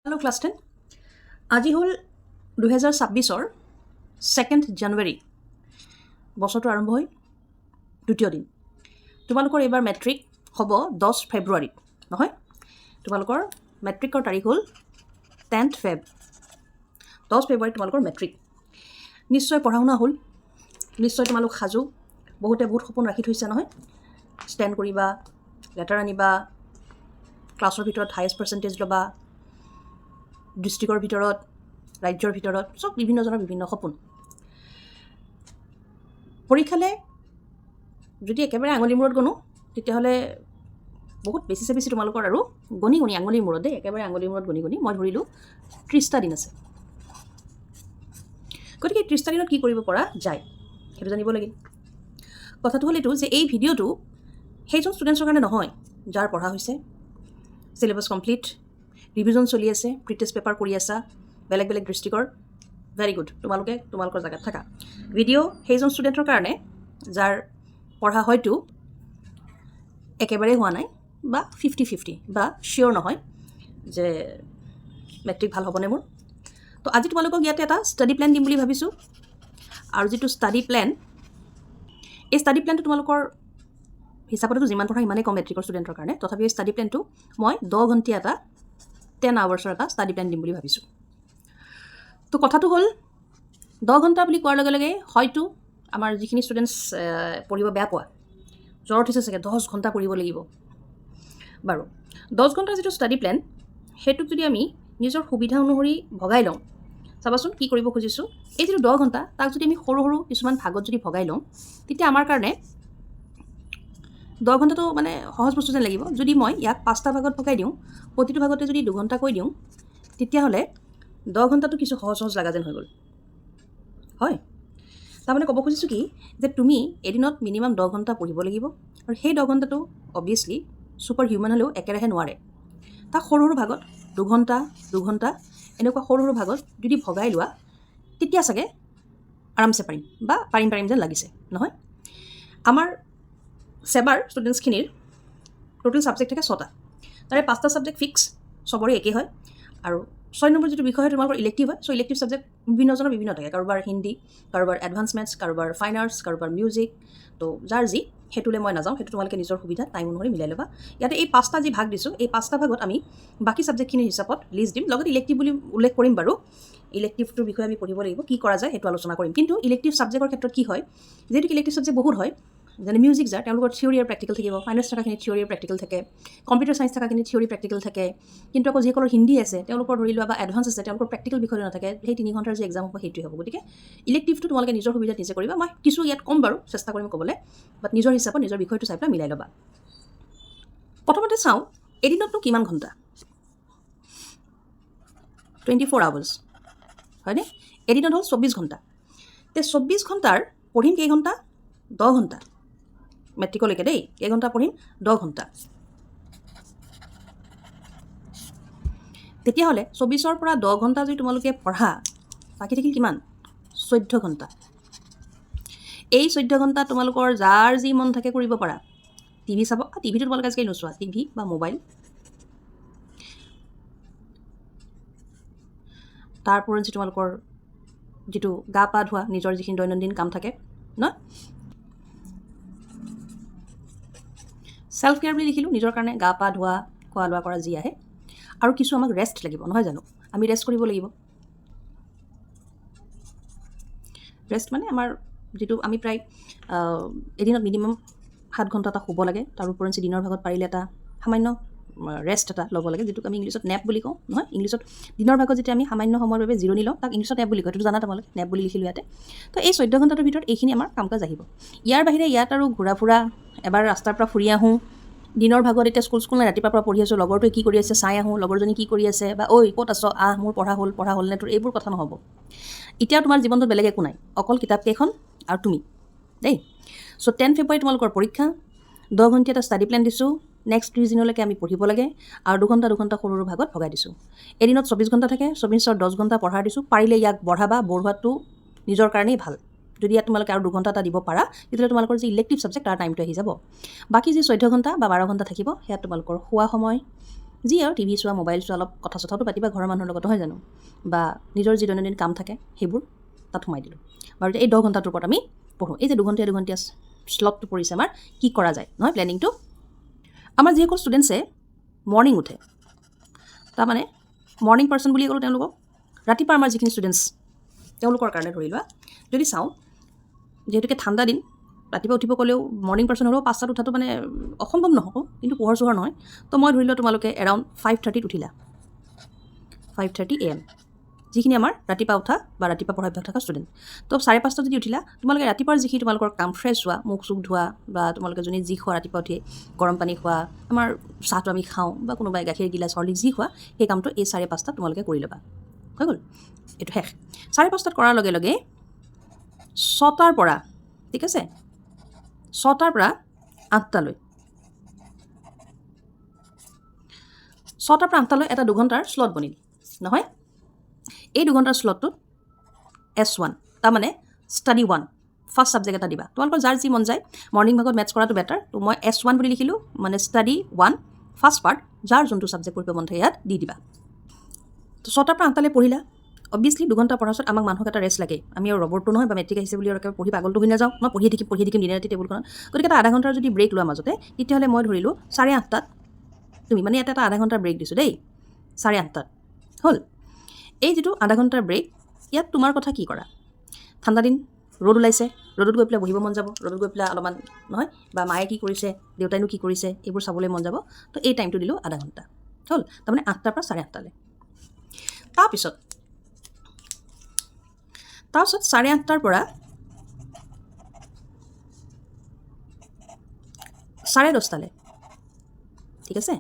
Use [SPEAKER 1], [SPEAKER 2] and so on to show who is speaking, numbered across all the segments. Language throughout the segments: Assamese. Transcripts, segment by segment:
[SPEAKER 1] হেল্ল' ক্লাছ 10 আজি হ'ল 2026-ৰ 2 জানুৱাৰী বছৰটো আৰম্ভ হৈ দ্বিতীয় দিন তোমালোকৰ এইবাৰ মেট্ৰিক হ'ব 10 ফেব্ৰুৱাৰীত নহয় তোমালোকৰ মেট্ৰিকৰ তাৰিখ হ'ল 10 ফেব 10 ফেব্ৰুৱাৰীত তোমালোকৰ মেট্ৰিক নিশ্চয় পঢ়া শুনা হ'ল নিশ্চয় তোমালোক সাজু বহুতে বহুত সপোন ৰাখি থৈছে নহয় ষ্টেণ্ড কৰিবা লেটাৰ আনিবা ক্লাছৰ ভিতৰত হাইয়েষ্ট পাৰ্চেণ্টেজ ল'বা ডিষ্ট্ৰিক্টৰ ভিতৰত ৰাজ্যৰ ভিতৰত চব বিভিন্নজনৰ বিভিন্ন সপোন পৰীক্ষালৈ যদি একেবাৰে আঙুলি মূৰত গণো তেতিয়াহ'লে বহুত বেছি তোমালোকৰ আৰু গণি আঙুলিৰ মূৰত দেই একেবাৰে আঙুলিৰ মূৰত গণি মই ধৰিলোঁ 30টা দিন আছে গতিকে 30টা দিনত কি কৰিব পৰা যায় সেইটো জানিব লাগিল কথাটো হ'ল এইটো যে এই ভিডিঅ'টো সেইজন ষ্টুডেণ্টছৰ কাৰণে নহয় যাৰ পঢ়া হৈছে চিলেবাছ কমপ্লিট ৰিভিজন চলি আছে প্ৰি টেষ্ট পেপাৰ কৰি আছা বেলেগ ডিষ্ট্ৰিক্টৰ ভেৰি গুড তোমালোকৰ জেগাত থাকা ভিডিঅ' সেইজন ষ্টুডেণ্টৰ কাৰণে যাৰ পঢ়া হয়তো একেবাৰে হোৱা নাই বা 50-50 বা চিয়'ৰ নহয় যে মেট্ৰিক ভাল হ'বনে মোৰ তো আজি তোমালোকক ইয়াতে এটা ষ্টাডি প্লেন দিম বুলি ভাবিছোঁ আৰু যিটো ষ্টাডি প্লেন এই ষ্টাডি প্লেনটো তোমালোকৰ হিচাপতো যিমান পঢ়া সিমানেই কম মেট্ৰিকৰ ষ্টুডেণ্টৰ কাৰণে তথাপি এই ষ্টাডি প্লেনটো মই 10 ঘণ্টীয়া এটা 10 আৱাৰ্ছৰ এটা ষ্টাডি প্লেন দিম বুলি ভাবিছোঁ তো কথাটো হ'ল 10 ঘণ্টা বুলি কোৱাৰ লগে লগে হয়তো আমাৰ যিখিনি ষ্টুডেণ্টছ পঢ়িব বেয়া পোৱা জ্বৰ উঠিছে চাগে 10 ঘণ্টা পঢ়িব লাগিব বাৰু 10 ঘণ্টাৰ যিটো ষ্টাডি প্লেন সেইটোক যদি আমি নিজৰ সুবিধা অনুসৰি ভগাই লওঁ চাবাচোন কি কৰিব খুজিছোঁ এই যিটো 10 ঘণ্টা তাক যদি আমি সৰু কিছুমান ভাগত যদি ভগাই লওঁ তেতিয়া আমাৰ কাৰণে 10 ঘণ্টাটো মানে সহজ বস্তু যেন লাগিব যদি মই ইয়াক 5টা ভাগত ভগাই দিওঁ প্ৰতিটো ভাগতে যদি 2 ঘণ্টা কৈ দিওঁ তেতিয়াহ'লে 10 ঘণ্টাটো কিছু সহজ লগা যেন হৈ গ'ল হয় তাৰমানে ক'ব খুজিছোঁ কি যে তুমি এদিনত মিনিমাম 10 ঘণ্টা পঢ়িব লাগিব আৰু সেই 10 ঘণ্টাটো অবভিয়াছলি ছুপাৰ হিউমেন হ'লেও একেৰাহে নোৱাৰে তাক সৰু ভাগত 2 ঘণ্টা এনেকুৱা সৰু ভাগত যদি ভগাই লোৱা তেতিয়া চাগে আৰামছে পাৰিম বা পাৰিম যেন লাগিছে নহয় আমাৰ চেবাৰ ষ্টুডেণ্টছখিনিৰ টোটেল ছাবজেক্ট থাকে 6টা তাৰে 5টা ছাবজেক্ট ফিক্স চবৰে একেই হয় আৰু 6 নম্বৰ যিটো বিষয় হয় তোমালোকৰ ইলেক্টিভ হয় চ' ইলেক্টিভ ছাবজেক্ট বিভিন্নজনৰ বিভিন্ন থাকে কাৰোবাৰ হিন্দী কাৰোবাৰ এডভান্স মেথছ কাৰোবাৰ ফাইন আৰ্টছ কাৰোবাৰ মিউজিক তো যাৰ যি সেইটোলৈ মই নাযাওঁ সেইটো তোমালোকে নিজৰ সুবিধা টাইম অনুসৰি মিলাই ল'বা ইয়াতে এই 5টা যি ভাগ দিছোঁ এই 5টা ভাগত আমি বাকী ছাবজেক্টখিনিৰ হিচাপত লিষ্ট দিম লগতে ইলেক্টিভ বুলি উল্লেখ কৰিম বাৰু ইলেক্টিভটোৰ বিষয়ে আমি পঢ়িব লাগিব কি কৰা যায় সেইটো আলোচনা কৰিম কিন্তু ইলেক্টিভ ছাবজেক্টৰ ক্ষেত্ৰত কি হয় যিহেতু ইলেক্টিভ ছাবজেক্ট বহুত হয় যেনে মিউজিক যাৰ তেওঁলোকৰ থিয়ৰী আৰু প্ৰেক্টিকেল থাকিব ফাইনেন্স থকাখিনি থিয়ৰী আৰু প্ৰেক্টিকেল থাকে কম্পিউটাৰ ছায়েন্স থকাখিনি থিয়ৰী প্ৰেক্টিকেল থাকে কিন্তু আকৌ যিসকলৰ হিন্দী আছে তেওঁলোকৰ ধৰি লোৱা বা এডভান্স আছে তেওঁলোকৰ প্ৰেক্টিকেল বিষয় নাথাকে সেই 3 ঘণ্টাৰ যে এক্সাম হ'ব সেইটোৱে হ'ব গতিকে ইলেক্টিভটো তোমালোকে নিজৰ সুবিধাত নিজে কৰিবা মই কিছু ইয়াত ক'ম বাৰু চেষ্টা কৰিম ক'বলৈ বাট নিজৰ হিচাপত নিজৰ বিষয়টো চাই পেলাই মিলাই ল'বা প্ৰথমতে চাওঁ এদিনতনো কিমান ঘণ্টা 24 আৱাৰ্ছ হয়নে এদিনত হ'ল 24 ঘণ্টা তে 24 ঘণ্টাৰ পঢ়িম কেই ঘণ্টা 10 ঘণ্টা মেট্ৰিকলৈকে দেই কেইঘণ্টা পঢ়িম 10 ঘণ্টা তেতিয়াহ'লে 24ৰ পৰা 10 ঘণ্টা যদি তোমালোকে পঢ়া বাকী থাকিল কিমান 14 ঘণ্টা এই 14 ঘণ্টা তোমালোকৰ যাৰ যি মন থাকে কৰিব পাৰা টিভি চাব টিভিটো তোমালোকে আজিকালি নোচোৱা টিভি বা মোবাইল তাৰ পৰিঞ্চি তোমালোকৰ যিটো গা পা ধোৱা নিজৰ যিখিনি দৈনন্দিন কাম থাকে ন সেল্ফ কেয়াৰ বুলি লিখিলোঁ নিজৰ কাৰণে গা পা ধোৱা খোৱা লোৱা কৰা যি আহে আৰু কিছু আমাক ৰেষ্ট লাগিব নহয় জানো আমি ৰেষ্ট কৰিব লাগিব ৰেষ্ট মানে আমাৰ যিটো আমি প্ৰায় এদিনত মিনিমাম 7 ঘণ্টা এটা শুব লাগে তাৰ উপৰিঞ্চি দিনৰ ভাগত পাৰিলে এটা সামান্য ৰেষ্ট এটা ল'ব লাগে যিটোক আমি ইংলিছত নেপ বুলি কওঁ নহয় ইংলিছত দিনৰ ভাগত যেতিয়া আমি সামান্য সময়ৰ বাবে জিৰণি লওঁ তাক ইংলিছত নেপ বুলি কয় এইটো জানা তোমালোকে নেপ বুলি লিখিলোঁ ইয়াতে তো এই 14 ঘণ্টাটোৰ ভিতৰত এইখিনি আমাৰ কাম কাজ আহিব ইয়াৰ বাহিৰে ইয়াত আৰু ঘূৰা ফুৰা এবাৰ ৰাস্তাৰ পৰা ফুৰি আহোঁ দিনৰ ভাগত এতিয়া স্কুল নাই ৰাতিপুৱাৰ পৰা পঢ়ি আছোঁ লগৰটোৱে কি কৰি আছে চাই আহোঁ লগৰজনী কি কৰি আছে বা ঐ ক'ত আছ মোৰ পঢ়া হ'ল নে তোৰ এইবোৰ কথা নহ'ব এতিয়া তোমাৰ জীৱনটোত বেলেগ একো নাই অকল কিতাপকেইখন আৰু তুমি দেই চ' 10 ফেব্ৰুৱাৰী তোমালোকৰ পৰীক্ষা 10 ঘণ্টীয়া এটা ষ্টাডি প্লেন দিছোঁ নেক্সট 30 দিনলৈকে আমি পঢ়িব লাগে আৰু 2 ঘণ্টা সৰু ভাগত ভগাই দিছোঁ এদিনত 24 ঘণ্টা থাকে 24ৰ 10 ঘণ্টা পঢ়াই দিছোঁ পাৰিলে ইয়াক বঢ়োৱাটো নিজৰ কাৰণেই ভাল যদি ইয়াত তোমালোকে আৰু 2 ঘণ্টা এটা দিব পাৰা তেতিয়াহ'লে তোমালোকৰ যি ইলেক্টিভ ছাবজেক্ট তাৰ টাইমটো আহি যাব বাকী যি 14 ঘণ্টা বা 12 ঘণ্টা থাকিব সেয়া তোমালোকৰ শোৱা সময় যি আৰু টিভি চোৱা মোবাইল চোৱা অলপ কথা চথাটো পাতিবা ঘৰৰ মানুহৰ লগত নহয় জানো বা নিজৰ যি দৈনন্দিন কাম থাকে সেইবোৰ তাত সোমাই দিলোঁ বাৰু এই 10 ঘণ্টাটোৰ ওপৰত আমি পঢ়োঁ এই যে দুঘণ্টীয়া শ্লটটো পৰিছে আমাৰ কি কৰা যায় নহয় প্লেনিংটো আমাৰ যিসকল ষ্টুডেণ্টছে মৰ্ণিং উঠে তাৰমানে মৰ্ণিং পাৰ্চন বুলি ক'লোঁ তেওঁলোকক ৰাতিপুৱা আমাৰ যিখিনি ষ্টুডেণ্টছ তেওঁলোকৰ কাৰণে ধৰি লোৱা যদি চাওঁ যিহেতুকে ঠাণ্ডা দিন ৰাতিপুৱা উঠিব ক'লেও মৰ্ণিং পাৰ্চন হ'লেও 5টাত উঠাটো মানে অসম্ভৱ নহ'ব কিন্তু পোহৰ চোহৰ নহয় তো মই ধৰি লোৱা তোমালোকে এৰাউণ্ড 5:30 উঠিলা 5:30 AM যিখিনি আমাৰ ৰাতিপুৱা উঠা বা ৰাতিপুৱা পঢ়া অভ্যাস থকা ষ্টুডেণ্ট তো 5:30 যদি উঠিলা তোমালোকে ৰাতিপুৱাৰ যিখিনি তোমালোকৰ কাম ফ্ৰেছ হোৱা মুখ চুখ ধোৱা বা তোমালোকে যোনে যি খোৱা ৰাতিপুৱা উঠি গৰম পানী খোৱা আমাৰ চাহটো আমি খাওঁ বা কোনোবাই গাখীৰ গিলাচ হৰলিক্স যি খোৱা সেই কামটো এই 5:30 তোমালোকে কৰি ল'বা হৈ গ'ল এইটো শেষ 5:30 কৰাৰ লগে লগে 6টাৰ পৰা ঠিক আছে 6টাৰ পৰা 8টালৈ 6টাৰ পৰা 8টালৈ এটা 2 ঘণ্টাৰ শ্লট বনিল নহয় এই 2 ঘণ্টাৰ শ্লটটোত S1 তাৰমানে ষ্টাডি 1 ফাৰ্ষ্ট ছাবজেক্ট এটা দিবা তোমালোকৰ যাৰ যি মন যায় মৰ্ণিং ভাগত মেথছ কৰাটো বেটাৰ তো মই S1 বুলি লিখিলোঁ মানে ষ্টাডি 1 ফাৰ্ষ্ট পাৰ্ট যাৰ যোনটো ছাবজেক্ট পঢ়িব মন থাকে ইয়াত দি দিবা তো 6টাৰ পৰা 8টালৈ পঢ়িলা অবভিয়াছলি 2 ঘণ্টা পঢ়াৰ পিছত আমাক মানুহক এটা ৰেষ্ট লাগে আমি আৰু ৰবৰটো নহয় বা মেট্ৰিক আহিছে বুলি আৰু পঢ়ি পাগলটো হৈ নাযাওঁ মই পঢ়িয়ে থাকিম দিনে ৰাতি টেবুলখনত গতিকে এটা আধা ঘণ্টাৰ যদি ব্ৰেক লোৱা মাজতে তেতিয়াহ'লে মই ধৰিলোঁ 8:30 তুমি মানে ইয়াত এটা আধা ঘণ্টাৰ ব্ৰেক দিছোঁ দেই 8:30 হ'ল এই যিটো আধা ঘণ্টাৰ ব্ৰেক ইয়াত তোমাৰ কথা কি কৰা ঠাণ্ডা দিন ৰ'দ ওলাইছে ৰ'দত গৈ পেলাই বহিব মন যাব ৰ'দত গৈ পেলাই অলপমান নহয় বা মায়ে কি কৰিছে দেউতাইনো কি কৰিছে এইবোৰ চাবলৈ মন যাব তো এই টাইমটো দিলোঁ আধা ঘণ্টা হ'ল তাৰমানে 8টাৰ পৰা 8:30লৈ তাৰপিছত 8:30টাৰ পৰা 10:30লৈ ঠিক আছে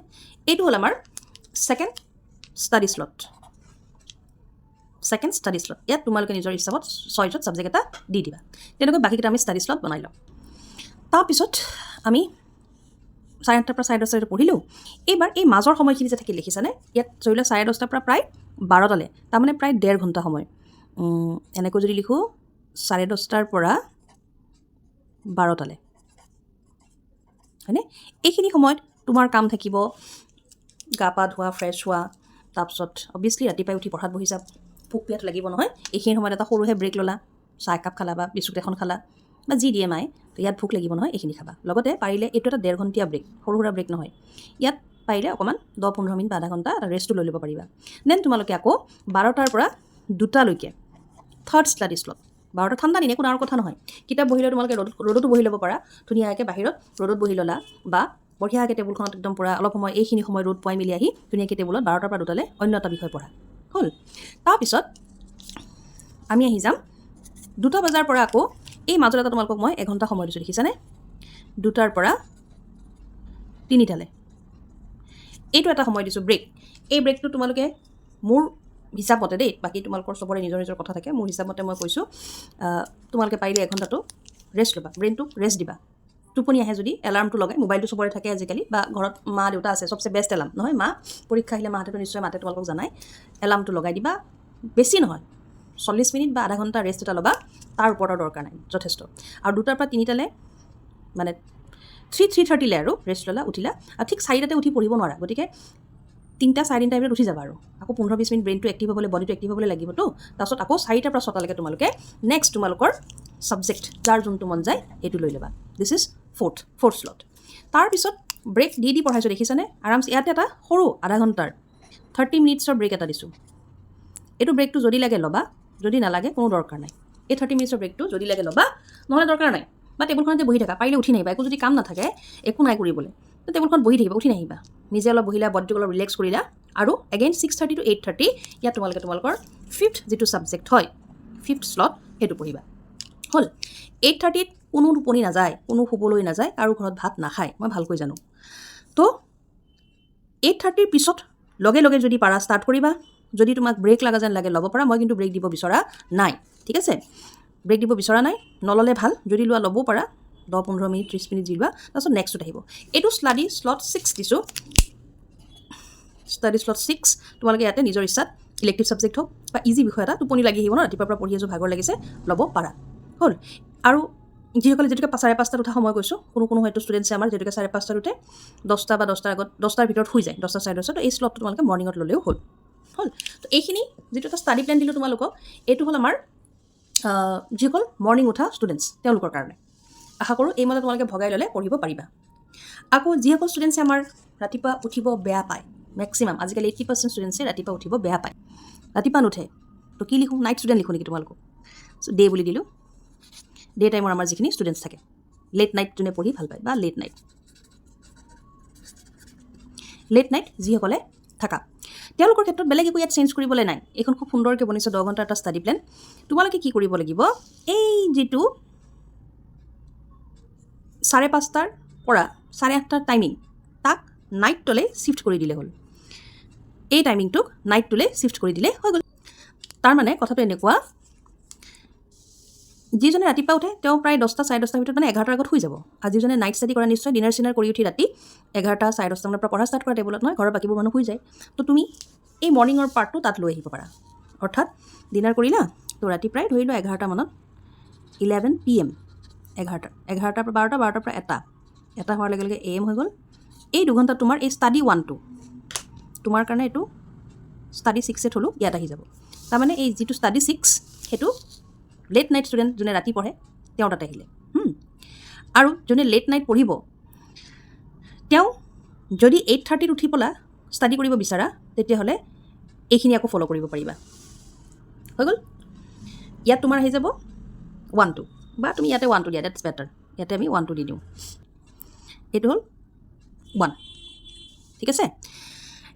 [SPEAKER 1] এইটো হ'ল আমাৰ ছেকেণ্ড ষ্টাডি শ্লট ইয়াত তোমালোকে নিজৰ হিচাপত 6টা ছাবজেক্ট এটা দি দিবা তেনেকৈ বাকীকেইটা আমি ষ্টাডি শ্লট বনাই লওঁ তাৰপিছত আমি 8:30 পৰা 10:30 পঢ়িলোঁ এইবাৰ এই মাজৰ সময়খিনি যে থাকি লিখিছানে ইয়াত ধৰি লোৱা 10:30টাৰ পৰা প্ৰায় 12টালৈ তাৰমানে প্ৰায় 1.5 ঘণ্টা সময় এনেকৈ যদি লিখোঁ 10:30টাৰ পৰা 12টালৈ হয়নে এইখিনি সময়ত তোমাৰ কাম থাকিব গা পা ধোৱা ফ্ৰেছ হোৱা তাৰপিছত অবভিয়াছলি ৰাতিপুৱাই উঠি পঢ়াত বহিছা ভোক পিয়াত লাগিব নহয় এইখিনি সময়ত এটা সৰুহে ব্ৰেক ল'লা চাহ একাপ খালা বা বিস্কুট এখন খালা বা যি দিয়ে মায়ে তো ইয়াত ভোক লাগিব নহয় এইখিনি খাবা লগতে পাৰিলে এইটো এটা 1.5 ঘণ্টীয়া ব্ৰেক সৰু সুৰা ব্ৰেক নহয় ইয়াত পাৰিলে অকণমান 10-15 মিনিট বা আধা ঘণ্টা এটা ৰেষ্টটো লৈ ল'ব পাৰিবা দেন তোমালোকে আকৌ 12টাৰ পৰা 2টালৈকে থাৰ্ড ষ্টাডি শ্লট 12টা ঠাণ্ডা দিন একো ডাঙৰ কথা নহয় কিতাপ বহিলে তোমালোকে ৰ'দতো বহি ল'ব পাৰা ধুনীয়াকৈ বাহিৰত ৰ'দত বহি ল'লা বা বঢ়িয়াকৈ টেবুলখনত একদম পূৰা অলপ সময় এইখিনি সময় ৰ'দ পুৱাই মেলি আহি ধুনীয়াকৈ টেবুলত 12টাৰ পৰা 2টালৈ অন্য এটা বিষয় পঢ়া হ'ল তাৰপিছত আমি আহি যাম 2টা বজাৰ পৰা আকৌ এই মাজত এটা তোমালোকক মই 1 ঘণ্টা সময় দিছোঁ দেখিছানে 2টাৰ পৰা 3টালৈ এইটো এটা সময় দিছোঁ ব্ৰেক এই ব্ৰেকটো তোমালোকে মোৰ হিচাপমতে দেই বাকী তোমালোকৰ চবৰে নিজৰ নিজৰ কথা থাকে মোৰ হিচাপমতে মই কৈছোঁ তোমালোকে পাৰিলে 1 ঘণ্টাটো ৰেষ্ট ল'বা ব্ৰেইনটোক ৰেষ্ট দিবা টোপনি আহে যদি এলাৰ্মটো লগাই মোবাইলটো চবৰে থাকে আজিকালি বা ঘৰত মা দেউতা আছে চবচে বেষ্ট এলাৰ্ম নহয় মা পৰীক্ষা আহিলে মাহঁতেতো নিশ্চয় মাতে তোমালোকক জানাই এলাৰ্মটো লগাই দিবা বেছি নহয় 40 মিনিট বা আধা ঘণ্টা ৰেষ্ট এটা ল'বা তাৰ ওপৰত দৰকাৰ নাই যথেষ্ট আৰু 2টাৰ পৰা 3টালৈ মানে 3:30লৈ আৰু ৰেষ্ট ল'লা উঠিলা আৰু ঠিক 4টাতে উঠি পঢ়িব নোৱাৰা গতিকে 3টা 4:30 টাইমত উঠি যাবা আৰু আকৌ 15-20 মিনিট ব্ৰেইনটো এক্টিভ হ'বলৈ বডিটো এক্টিভ হ'বলৈ লাগিবতো তাৰপিছত আকৌ 4টাৰ পৰা 6টালৈকে তোমালোকে নেক্সট তোমালোকৰ ছাবজেক্ট যাৰ যোনটো মন যায় সেইটো লৈ ল'বা দিছ ইজ ফ'ৰ্থ শ্লট তাৰপিছত ব্ৰেক দি পঢ়াইছোঁ দেখিছানে আৰামছে ইয়াতে এটা সৰু আধা ঘণ্টাৰ 30 মিনিটছৰ ব্ৰেক এটা দিছোঁ এইটো ব্ৰেকটো যদি লাগে ল'বা যদি নালাগে কোনো দৰকাৰ নাই এই 30 মিনিটছৰ ব্ৰেকটো যদি লাগে ল'বা নহ'লে দৰকাৰ নাই বা টেবুলখনতে বহি থাকা পাৰিলে উঠি নাহিবা একো যদি কাম নাথাকে একো নাই কৰিবলৈ তো টেবুলখন বহি থাকিবা উঠি নাহিবা নিজে অলপ বহিলা বডিটোক অলপ ৰিলেক্স কৰিলা আৰু এগেইন 6:30 to 8:30 ইয়াত তোমালোকে তোমালোকৰ 5th যিটো ছাবজেক্ট হয় 5th শ্লট সেইটো পঢ়িবা হ'ল 8:30ত কোনো টোপনি নাযায় কোনো শুবলৈ নাযায় কাৰো ঘৰত ভাত নাখায় মই ভালকৈ জানো তো 8:30ৰ পিছত লগে লগে যদি পাৰা ষ্টাৰ্ট কৰিবা যদি তোমাক ব্ৰেক লগা যেন লাগে ল'ব পাৰা মই কিন্তু ব্ৰেক দিব বিচৰা নাই ঠিক আছে ব্ৰেক দিব বিচৰা নাই নল'লে ভাল যদি লোৱা ল'বও পাৰা 10-15 মিনিট 30 মিনিট দি লোৱা তাৰপিছত নেক্সটত আহিব এইটো ষ্টাডি শ্লট 6 দিছোঁ ষ্টাডি শ্লট 6 তোমালোকে ইয়াতে নিজৰ ইচ্ছাত ইলেক্টিভ ছাবজেক্ট হওক বা ইজি বিষয় এটা টোপনি লাগি আহিব ন ৰাতিপুৱাৰ পৰা পঢ়ি আছোঁ ভাগৰ লাগিছে ল'ব পাৰা হ'ল আৰু যিসকলে যেতিয়াকৈ 5:30 উঠা সময় কৈছোঁ, কোনো হয়তো ষ্টুডেণ্টছে আমাৰ যেতিয়াকৈ 5:30 উঠে 10টা বা 10টাৰ আগত 10টাৰ ভিতৰত শুই যায়, 10টা 10:30, তো এই শ্লটটো তোমালোকে মৰ্ণিঙত ল'লেও হ'ল। তো এইখিনি যিটো এটা ষ্টাডি প্লেন দিলোঁ তোমালোকক, এইটো হ'ল আমাৰ যিসকল মৰ্ণিং উঠা ষ্টুডেণ্টছ তেওঁলোকৰ কাৰণে। আশা কৰোঁ এইমতে তোমালোকে ভগাই ল'লে পঢ়িব পাৰিবা। আকৌ যিসকল ষ্টুডেণ্টছে আমাৰ ৰাতিপুৱা উঠিব বেয়া পায়, মেক্সিমাম আজিকালি 80% ষ্টুডেণ্টছে ৰাতিপুৱা উঠিব বেয়া পায়, ৰাতিপুৱা নুঠে, তো কি লিখোঁ? নাইট ষ্টুডেণ্ট লিখোঁ নেকি তোমালোকক? ডে বুলি দিলোঁ। ডে টাইমৰ আমাৰ যিখিনি ষ্টুডেণ্টছ থাকে, লেট নাইট যোনে পঢ়ি ভাল পায় বা লেট নাইট যিসকলে থাকা, তেওঁলোকৰ ক্ষেত্ৰত বেলেগ একো ইয়াত চেঞ্জ কৰিবলৈ নাই। এইখন খুব সুন্দৰকৈ বনিছে 10 ঘণ্টাৰ এটা ষ্টাডি প্লেন। তোমালোকে কি কৰিব লাগিব? এই যিটো 5:30 পৰা 8:30 টাইমিং, তাক নাইটলৈ শ্বিফ্ট কৰি দিলে হ'ল। এই টাইমিংটোক নাইটটোলৈ শ্বিফ্ট কৰি দিলে হৈ গ'ল। তাৰমানে কথাটো এনেকুৱা, যিজনে ৰাতিপুৱা উঠে তেওঁ প্ৰায় 10টা 10:30 ভিতৰত মানে 11টাৰ আগত শুই যাব। আৰু যিজনে নাইট ষ্টাডি কৰা নিশ্চয় ডিনাৰ চিনাৰ কৰি উঠি ৰাতি 11টা 10:30 মানৰ পৰা পঢ়া ষ্টাৰ্ট কৰা টেবুলত নহয়, ঘৰৰ বাকীবোৰ মানুহ শুই যায়। তো তুমি এই মৰ্ণিঙৰ পাৰ্টটো তাত লৈ আহিব পাৰা। অৰ্থাৎ ডিনাৰ কৰিলা, তো ৰাতি প্ৰায় ধৰি লোৱা 11টা মানত 11 PM, 11টাৰ পৰা 12টা, 12টাৰ পৰা 1টা হোৱাৰ লগে লগে AM হৈ গ'ল। এই 2 ঘণ্টাত তোমাৰ এই ষ্টাডি 1টো তোমাৰ কাৰণে এইটো ষ্টাডি 6 থ'লোঁ, ইয়াত আহি যাব। তাৰমানে এই যিটো ষ্টাডি 6 সেইটো লেট নাইট ষ্টুডেণ্ট যোনে ৰাতি পঢ়ে তেওঁ তাতে আহিলে। আৰু যোনে লেট নাইট পঢ়িব তেওঁ যদি 8:30 উঠি পেলাই ষ্টাডি কৰিব বিচাৰা, তেতিয়াহ'লে এইখিনি আকৌ ফ'ল' কৰিব পাৰিবা। হৈ গ'ল। ইয়াত তোমাৰ আহি যাব 1টো, বা তুমি ইয়াতে 1টো দিয়া, ডেটছ বেটাৰ। ইয়াতে আমি 1টো দি দিওঁ, এইটো হ'ল 1। ঠিক আছে।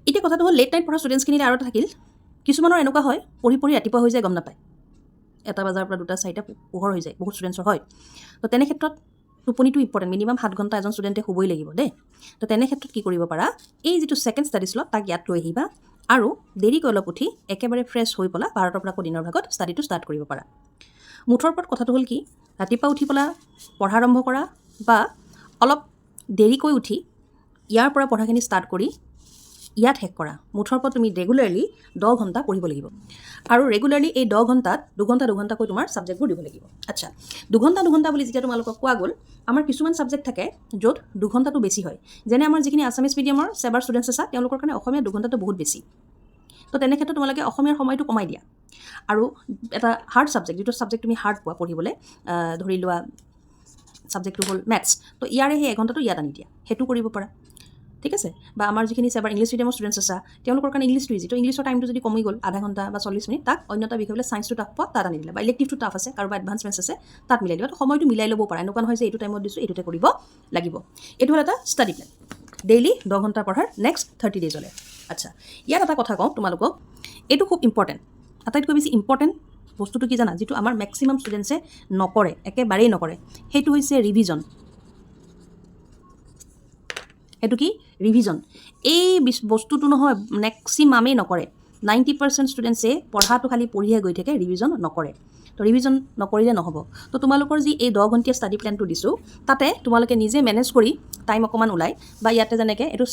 [SPEAKER 1] এতিয়া কথাটো হ'ল লেট নাইট পঢ়া ষ্টুডেণ্টছখিনিলে আৰু এটা থাকিল, কিছুমানৰ এনেকুৱা হয় পঢ়ি ৰাতিপুৱা হৈ যায় গম নাপায়, 1 বজাৰ পৰা 2টা 4টা পোহৰ হৈ যায়, বহুত ষ্টুডেণ্টছৰ হয়। তো তেনে ক্ষেত্ৰত টোপনিটো ইম্পৰ্টেণ্ট, মিনিমাম 7 ঘণ্টা এজন ষ্টুডেণ্টে শুবই লাগিব দেই। তো তেনে ক্ষেত্ৰত কি কৰিব পাৰা, এই যিটো ছেকেণ্ড ষ্টাডি শ্লট তাক ইয়াত লৈ আহিবা, আৰু দেৰিকৈ অলপ উঠি একেবাৰে ফ্ৰেছ হৈ পেলাই 12টাৰ পৰা আকৌ দিনৰ ভাগত ষ্টাডিটো ষ্টাৰ্ট কৰিব পাৰা। মুঠৰ ওপৰত কথাটো হ'ল কি, ৰাতিপুৱা উঠি পেলাই পঢ়া আৰম্ভ কৰা, বা অলপ দেৰিকৈ উঠি ইয়াৰ পৰা পঢ়াখিনি ষ্টাৰ্ট কৰি ইয়াত শেষ কৰা। মুঠৰ ওপৰত তুমি ৰেগুলাৰলি 10 ঘণ্টা পঢ়িব লাগিব, আৰু ৰেগুলাৰলি এই 10 ঘণ্টাত 2 ঘণ্টাকৈ তোমাৰ ছাবজেক্টবোৰ দিব লাগিব। আচ্ছা, 2 ঘণ্টা বুলি যেতিয়া তোমালোকক কোৱা গ'ল, আমাৰ কিছুমান ছাবজেক্ট থাকে য'ত 2 ঘণ্টাটো বেছি হয়। যেনে আমাৰ যিখিনি আছামিজ মিডিয়ামৰ চেবাৰ ষ্টুডেণ্টছ আছে, তেওঁলোকৰ কাৰণে অসমীয়া 2 ঘণ্টাটো বহুত বেছি। তো তেনে ক্ষেত্ৰত তোমালোকে অসমীয়াৰ সময়টো কমাই দিয়া, আৰু এটা হাৰ্ড ছাবজেক্ট, যিটো ছাবজেক্ট তুমি হাৰ্ড পোৱা পঢ়িবলৈ, ধৰি লোৱা ছাবজেক্টটো হ'ল মেথছ, তো ইয়াৰে সেই 1 ঘণ্টাটো ইয়াত আনি দিয়া, সেইটো কৰিব পাৰা। ঠিক আছে। বা আমাৰ যিখিনি চেবাৰ ইংলিছ মিডিয়ামৰ ষ্টুডেণ্টছ আছে, তেওঁলোকৰ কাৰণে ইংলিছটো ইজি, তো ইংলিছৰ টাইমটো যদি কমি গ'ল আধা ঘণ্টা বা 40 মিনিট, তাক অন্য এটা বিষয় বোলে ছায়েন্সটো টাফ পোৱা, তাত আনি দিলা, বা ইলেক্টিভটো টাফ আছে, কাৰোবাৰ এডভান্স মেথছ আছে, তাত মিলাই দিবা। তো সময়টো মিলাই ল'ব পাৰা, এনেকুৱা নহয় যে এইটো টাইমত দিছোঁ এইটোতে কৰিব লাগিব। এইটো হ'ল এটা ষ্টাডি প্লেন, ডেইলি 10 ঘণ্টা পঢ়াৰ নেক্সট 30 ডেইজলৈ। আচ্ছা, ইয়াত এটা কথা কওঁ তোমালোকক, এইটো খুব ইম্পৰ্টেণ্ট, আটাইতকৈ বেছি ইম্পৰ্টেণ্ট বস্তুটো কি জানা, যিটো আমাৰ মেক্সিমাম ষ্টুডেণ্টছে নকৰে, একেবাৰেই নকৰে, সেইটো হৈছে ৰিভিজন। এইটো কি? ৰিভিজন। এই বস্তুটো নহয় মেক্সিমামেই নকৰে, 90% ষ্টুডেণ্টছে পঢ়াটো খালি পঢ়িহে গৈ থাকে, ৰিভিজন নকৰে। তো ৰিভিজন নকৰিলে নহ'ব। তো তোমালোকৰ যি এই 10 ঘণ্টীয়া ষ্টাডি প্লেনটো দিছোঁ, তাতে তোমালোকে নিজে মেনেজ কৰি টাইম অকণমান ওলাই, বা ইয়াতে যেনেকৈ এইটো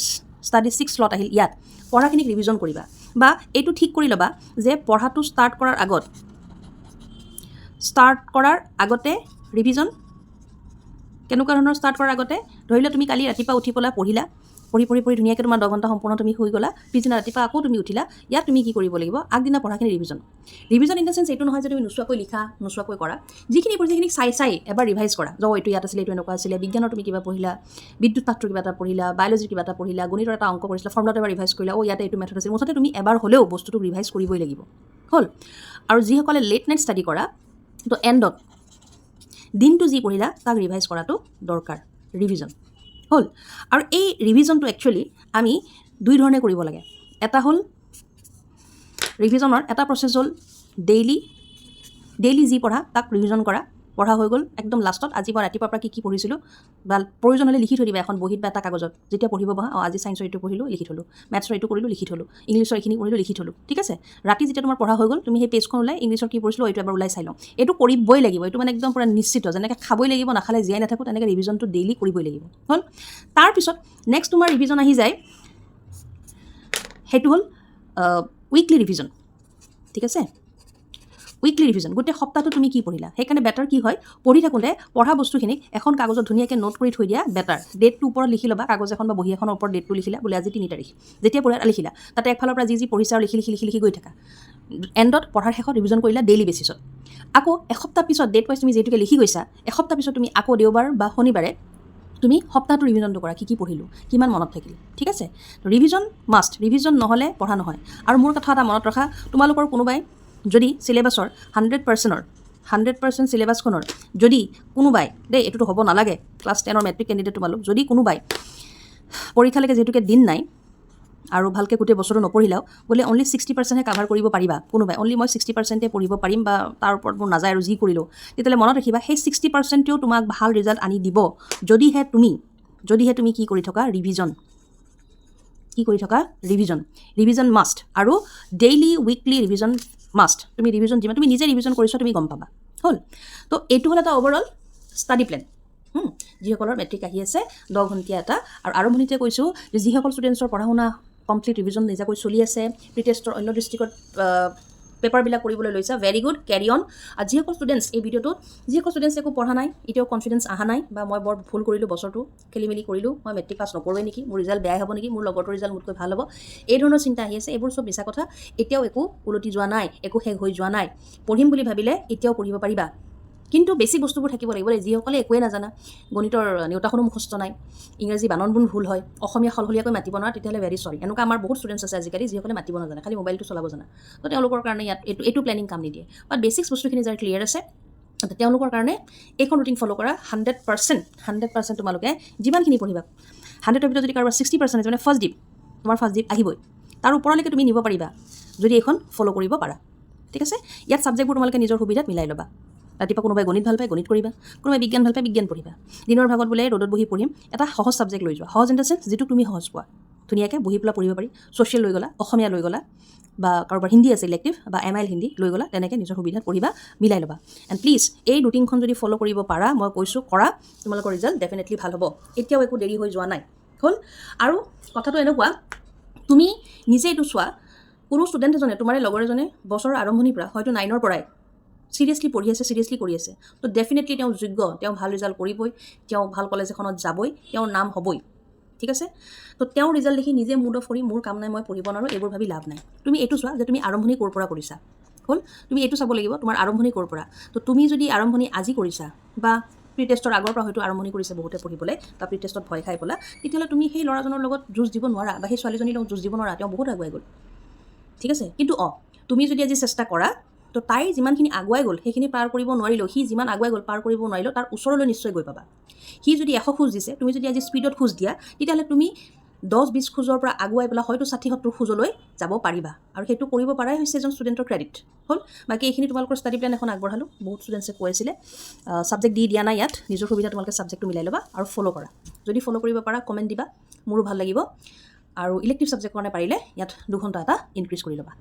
[SPEAKER 1] ষ্টাডি 6 শ্লট আহিল, ইয়াত পঢ়াখিনিক ৰিভিজন কৰিবা, বা এইটো ঠিক কৰি ল'বা যে পঢ়াটো ষ্টাৰ্ট কৰাৰ আগতে ৰিভিজন। কেনেকুৱা ধৰণৰ ষ্টাৰ্ট কৰাৰ আগতে, ধৰি লোৱা তুমি কালি ৰাতিপুৱা উঠি পেলাই পঢ়ি ধুনীয়াকৈ তোমাৰ 10 ঘণ্টা সম্পূৰ্ণ তুমি শুই গ'লা, পিছদিনা ৰাতিপুৱা আকৌ তুমি উঠিলা, ইয়াত তুমি কি কৰিব লাগিব, আগদিনা পঢ়াখিনি ৰিভিজন ইন দ্য চেন্স এইটো নহয় যে তুমি নোচোৱাকৈ লিখা, নোচোৱাকৈ কৰা, যিখিনি পঢ়িছা সেইখিনি চাই এবাৰ ৰিভাইজ কৰা, যে এইটো ইয়াত আছিলে, এইটো এনেকুৱা আছিলে, বিজ্ঞানৰ তুমি কিবা পঢ়িলা, বিদ্যুৎ শাস্ত্ৰৰ কিবা এটা পঢ়িলা, বায়'লজিৰ কিবা এটা পঢ়িলা, গণিতৰ এটা অংক কৰিছিলা, ফৰ্মুলাটো এবাৰ ৰিভাইজ কৰিলা, ইয়াতে এইটো মেথড আছিল, মুঠতে তুমি এবাৰ হ'লেও বস্তুটো ৰিভাইজ কৰিবই লাগিব। হ'ল। আৰু যিসকলে লেট নাইট ষ্টাডি কৰা, তো এণ্ডত দিনটো যি পঢ়িলা তাক ৰিভাইজ কৰাটো দৰকাৰ, ৰিভিজন। হ'ল। আৰু এই ৰিভিজনটো একচুৱেলি আমি 2 ধৰণে কৰিব লাগে। এটা হ'ল ৰিভিজনৰ এটা প্ৰচেছ হ'ল ডেইলি যি পঢ়া তাক ৰিভিজন কৰা, পঢ়া হৈ গ'ল, একদম লাষ্টত আজি মই ৰাতিপুৱাৰ পৰা কি পঢ়িছিলোঁ, বা প্ৰয়োজন হ'লে লিখি থৈ দিবা এখন বহীত বা এটা কাগজত, যেতিয়া পঢ়িব বহা, আজি ছায়েন্সৰ এইটো পঢ়িলোঁ লিখি থ'লোঁ, মেথছৰ এইটো কৰিলোঁ লিখি থ'লোঁ, ইংলিছৰ এইখিনি পঢ়িলোঁ লিখি থ'লোঁ। ঠিক আছে। ৰাতি যেতিয়া তোমাৰ পঢ়া হৈ গ'ল, তুমি সেই পেজখন ওলাই ইংলিছৰ কি পঢ়িছিলোঁ এইটো এবাৰ ওলাই চাই লওঁ, এইটো কৰিবই লাগিব, এইটো মানে একদম পূৰা নিশ্চিত, যেনেকৈ খাবই লাগিব, নাখালে জীয়াই নাথাকোঁ, তেনেকৈ ৰিভিজনটো ডেইলি কৰিবই লাগিব। হ'ল। তাৰপিছত নেক্সট তোমাৰ ৰিভিজন আহি যায়, সেইটো হ'ল উইকলি ৰিভিজন। ঠিক আছে। উইকলি ৰিভিজন গোটেই সপ্তাহটো তুমি কি পঢ়িলা সেইকাৰণে বেটাৰ কি হয় পঢ়ি থাকোঁতে পঢ়া বস্তুখিনিক এখন কাগজত ধুনীয়াকৈ নোট কৰি থৈ দিয়া বেটাৰ ডেটটো ওপৰত লিখি ল'বা কাগজ এখন বা বহী এখনৰ ওপৰত ডেটটো লিখিলা বোলে আজি 3 তাৰিখ যেতিয়া পঢ়া লিখিলা তাতে একফালৰ পৰা যি পঢ়িছা আৰু লিখি গৈ থাকা এণ্ডত পঢ়াৰ শেষত ৰিভিজন কৰিলা ডেইলি বেচিছত আকৌ এসপ্তাহ পিছত ডেট ৱাইজ তুমি যিহেতুকে লিখি গৈছা এসপ্তাহ পিছত তুমি আকৌ দেওবাৰ বা শনিবাৰে তুমি সপ্তাহটো ৰিভিজনটো কৰা কি পঢ়িলোঁ কিমান মনত থাকিল ঠিক আছে ৰিভিজন মাষ্ট ৰিভিজন নহ'লে পঢ়া নহয় আৰু মোৰ কথা এটা মনত ৰখা তোমালোকৰ কোনোবাই যদি চিলেবাছৰ 100% চিলেবাছখনৰ যদি কোনোবাই দেই এইটোতো হ'ব নালাগে ক্লাছ 10ৰ মেট্ৰিক কেণ্ডিডেট তোমালোক যদি কোনোবাই পৰীক্ষালৈকে যিহেতুকে দিন নাই আৰু ভালকৈ গোটেই বছৰটো নপঢ়িলাও বোলে অনলি 60%হে কাভাৰ কৰিব পাৰিবা কোনোবাই অনলি মই 60%হে পঢ়িব পাৰিম বা তাৰ ওপৰত মোৰ নাযায় আৰু যি কৰিলোঁ তেতিয়াহ'লে মনত ৰাখিবা সেই 60%ও তোমাক ভাল ৰিজাল্ট আনি দিব যদিহে তুমি কি কৰি থকা ৰিভিজন মাষ্ট আৰু ডেইলি উইকলি ৰিভিজন মাষ্ট তুমি ৰিভিজন যিমান তুমি নিজে ৰিভিজন কৰিছা তুমি গম পাবা হ'ল তো এইটো হ'ল এটা অভাৰঅল ষ্টাডি প্লেন যিসকলৰ মেট্ৰিক আহি আছে 10 ঘণ্টীয়া এটা আৰু আৰম্ভণিতে কৈছোঁ যে যিসকল ষ্টুডেণ্টছৰ পঢ়া শুনা কমপ্লিট ৰিভিজন নিজাকৈ চলি আছে প্ৰি টেষ্টৰ অন্য ডিষ্ট্ৰিক্টত পেপাৰবিলাক কৰিবলৈ লৈছা ভেৰি গুড কেৰি অন আৰু যিসকল ষ্টুডেণ্টছ এই ভিডিঅ'টোত যিসকল ষ্টুডেণ্টছ একো পঢ়া নাই এতিয়াও কনফিডেঞ্চ অহা নাই বা মই বৰ ভুল কৰিলোঁ বছৰটো খেলি মেলি কৰিলোঁ মই মেট্ৰিক পাছ নকৰোঁৱে নেকি মোৰ ৰিজাল্ট বেয়া হ'ব নেকি মোৰ লগৰটোৰ ৰিজাল্ট মোতকৈ ভাল হ'ব এই ধৰণৰ চিন্তা আহি আছে এইবোৰ চব মিছা কথা এতিয়াও একো উলটি যোৱা নাই একো শেষ হৈ যোৱা নাই পঢ়িম বুলি ভাবিলে এতিয়াও পঢ়িব পাৰিবা কিন্তু বেছিক বস্তুবোৰ থাকিব লাগিব যিসকলে একোৱে নাজানা গণিতৰ নেওতাখনো মুখস্থ নাই ইংৰাজী বাননবোৰ ভুল হয় অসমীয়া সলসলীয়াকৈ মাতিব নোৱাৰা তেতিয়াহ'লে ভেৰি চৰি এনেকুৱা আমাৰ বহুত ষ্টুডেণ্টছ আছে আজিকালি যিসকলে মাতিব নাজানে খালি মোবাইলটো চলাব জানা তো তেওঁলোকৰ কাৰণে ইয়াত এইটো প্লেনিং কাম নিদিয়ে বাট বেছিক্স বস্তুখিনি যাৰ ক্লিয়াৰ আছে তেওঁলোকৰ কাৰণে এইখন ৰুটিন ফ'ল' কৰা 100% তোমালোকে যিমানখিনি পঢ়িবা 100ৰ ভিতৰত যদি কাৰোবাৰ 60% মানে তোমাৰ ফাৰ্ষ্ট ডিপ আহিবই তাৰ ওপৰলৈকে তুমি নিব পাৰিবা যদি এইখন ফ'ল' কৰিব পাৰা ঠিক আছে ইয়াত ছাবজেক্টবোৰ তোমালোকে নিজৰ সুবিধাত মিলাই ল'বা ৰাতিপুৱা কোনোবাই গণিত ভাল পায় গণিত কৰিবা কোনোবাই বিজ্ঞান ভাল পায় বিজ্ঞান পঢ়িবা দিনৰ ভাগত বোলে ৰ'দত বহি পঢ়িম এটা সহজ ছাবজেক্ট লৈ যোৱা সহজ ইন দ্য চেন্স যিটো তুমি সহজ পোৱা ধুনীয়াকৈ বহি পেলাই পঢ়িব পাৰি ছ'চিয়েল লৈ গ'লা অসমীয়া লৈ গ'লা বা কাৰোবাৰ হিন্দী আছে ইলেক্টিভ বা MIL হিন্দী লৈ গ'লা তেনেকৈ নিজৰ সুবিধাত পঢ়িবা মিলাই ল'বা এণ্ড প্লিজ এই ৰুটিনখন যদি ফ'ল' কৰিব পাৰা মই কৈছোঁ কৰা তোমালোকৰ ৰিজাল্ট ডেফিনেটলি ভাল হ'ব এতিয়াও একো দেৰি হৈ যোৱা নাই হ'ল আৰু কথাটো এনেকুৱা তুমি নিজে এইটো চোৱা কোনো ষ্টুডেণ্ট এজনে তোমাৰ লগৰ এজনে বছৰৰ আৰম্ভণিৰ পৰা হয়তো 9ৰ পৰাই চিৰিয়াছলি পঢ়ি আছে চিৰিয়াছলি কৰি আছে তো ডেফিনেটলি তেওঁ যোগ্য তেওঁ ভাল ৰিজাল্ট কৰিবই তেওঁ ভাল কলেজ এখনত যাবই তেওঁৰ নাম হ'বই ঠিক আছে তো তেওঁৰ ৰিজাল্ট দেখি নিজে মুড অফ কৰি মোৰ কাম নাই মই পঢ়িব নোৱাৰোঁ এইবোৰ ভাবি লাভ নাই তুমি এইটো চোৱা যে তুমি আৰম্ভণি ক'ৰ পৰা কৰিছা হ'ল তুমি এইটো চাব লাগিব তোমাৰ আৰম্ভণি ক'ৰ পৰা তো তুমি যদি আৰম্ভণি আজি কৰিছা বা প্ৰি টেষ্টৰ আগৰ পৰা হয়তো আৰম্ভণি কৰিছে বহুতে পঢ়িবলৈ বা প্ৰি টেষ্টত ভয় খাই পেলা তেতিয়াহ'লে তুমি সেই ল'ৰাজনৰ লগত যুঁজ দিব নোৱাৰা বা সেই ছোৱালীজনীৰ লগত যুঁজ দিব নোৱাৰা তেওঁ বহুত আগুৱাই গ'ল ঠিক আছে কিন্তু তুমি যদি আজি চেষ্টা কৰা তো তাই যিমানখিনি আগুৱাই গ'ল সেইখিনি পাৰ কৰিব নোৱাৰিলেও সি যিমান আগুৱাই গ'ল পাৰ কৰিব নোৱাৰিলেও তাৰ ওচৰলৈ নিশ্চয় গৈ পাবা সি যদি 100 খোজ দিছে তুমি যদি আজি স্পীডত খোজ দিয়া তেতিয়াহ'লে তুমি 10-20 খোজৰ পৰা আগুৱাই পেলাই হয়তো 60-70 খোজলৈ যাব পাৰিবা আৰু সেইটো কৰিব পৰাই হৈছে এজন ষ্টুডেণ্টৰ ক্ৰেডিট হ'ল বাকী এইখিনি তোমালোকৰ ষ্টাডি প্লেন এখন আগবঢ়ালোঁ বহুত ষ্টুডেণ্টছে কৈ আছিলে ছাবজেক্ট দিয়া নাই ইয়াত নিজৰ সুবিধা তোমালোকে ছাবজেক্টটো মিলাই ল'বা আৰু ফ'ল' কৰা যদি ফ'ল' কৰিব পাৰা কমেণ্ট দিবা মোৰো ভাল লাগিব আৰু ইলেক্টিভ ছাবজেক্ট কাৰণে পাৰিলে ইয়াত 2 ঘণ্টা এটা ইনক্ৰিজ কৰি ল'বা